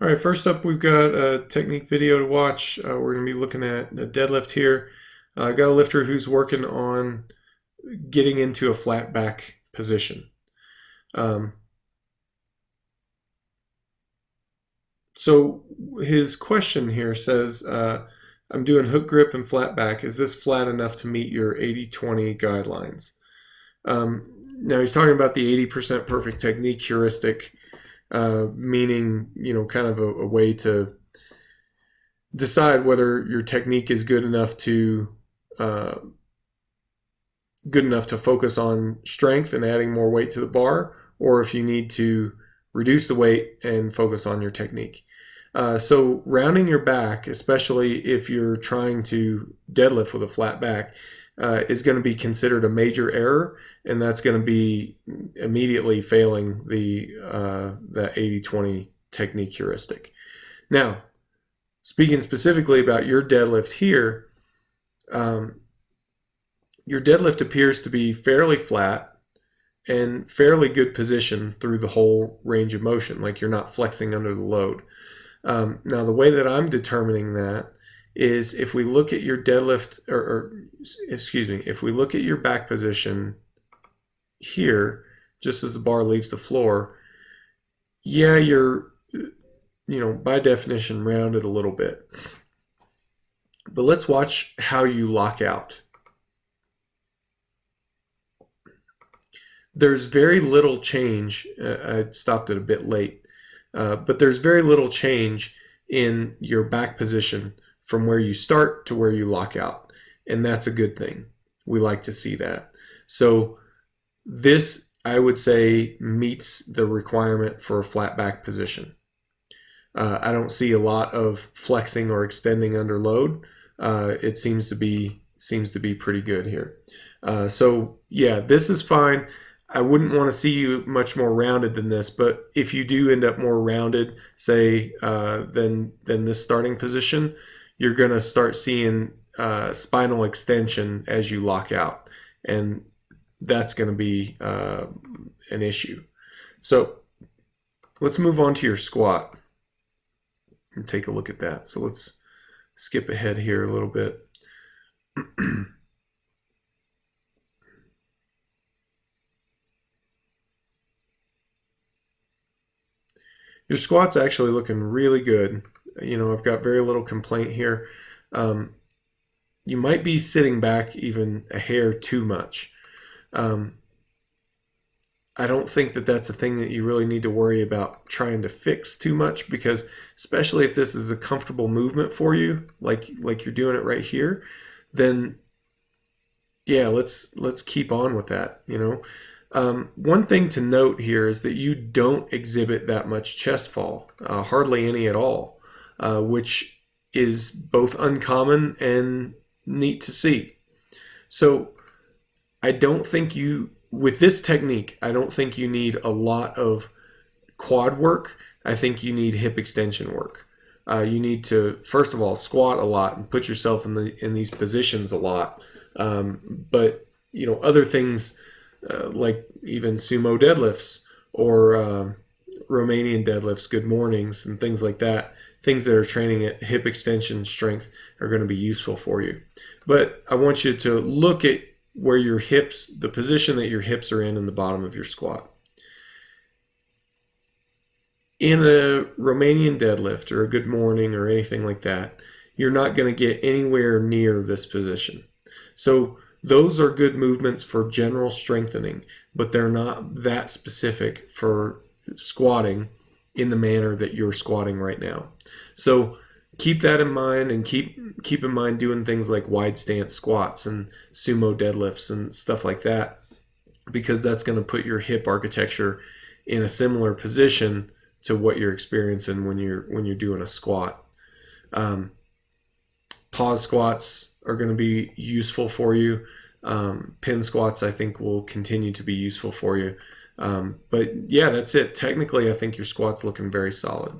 All right, first up, we've got a technique video to watch. We're going to be looking at the deadlift here. I got a lifter who's working on getting into a flat back position. So his question here says, I'm doing hook grip and flat back. Is this flat enough to meet your 80-20 guidelines? Now he's talking about the 80% perfect technique heuristic, meaning, kind of a way to decide whether your technique is good enough to focus on strength and adding more weight to the bar, or if you need to reduce the weight and focus on your technique. So rounding your back, especially if you're trying to deadlift with a flat back, is going to be considered a major error, and that's going to be immediately failing the 80-20 technique heuristic. Now, speaking specifically about your deadlift here, your deadlift appears to be fairly flat and fairly good position through the whole range of motion, like you're not flexing under the load. Now, the way that I'm determining that is if we look at your deadlift, if we look at your back position here, just as the bar leaves the floor, yeah, you're, by definition, rounded a little bit. But let's watch how you lock out. There's very little change. I stopped it a bit late, but there's very little change in your back position from where you start to where you lock out, and that's a good thing. We like to see that. So this, I would say, meets the requirement for a flat back position. I don't see a lot of flexing or extending under load. It seems to be pretty good here. So yeah, this is fine. I wouldn't want to see you much more rounded than this, but if you do end up more rounded, say, than this starting position, you're going to start seeing spinal extension as you lock out, and that's going to be an issue. So let's move on to your squat and take a look at that. So let's skip ahead here a little bit. Your squat's actually looking really good. I've got very little complaint here. You might be sitting back even a hair too much. I don't think that that's a thing that you really need to worry about trying to fix too much, because especially if this is a comfortable movement for you, like you're doing it right here, then yeah, let's keep on with that. One thing to note here is that you don't exhibit that much chest fall, hardly any at all, which is both uncommon and neat to see. So I don't think with this technique, I don't think you need a lot of quad work. I think you need hip extension work. You need to, first of all, squat a lot and put yourself in these positions a lot. But other things, like even sumo deadlifts or Romanian deadlifts, good mornings, and things like that, things that are training at hip extension strength are going to be useful for you. But I want you to look at where your hips, the position that your hips are in the bottom of your squat. In a Romanian deadlift or a good morning or anything like that, you're not going to get anywhere near this position. So those are good movements for general strengthening, but they're not that specific for squatting in the manner that you're squatting right now. So keep that in mind, and keep in mind doing things like wide stance squats and sumo deadlifts and stuff like that, because that's going to put your hip architecture in a similar position to what you're experiencing when you're doing a squat. Pause squats are going to be useful for you. Pin squats, I think, will continue to be useful for you. But yeah, that's it. Technically, I think your squat's looking very solid.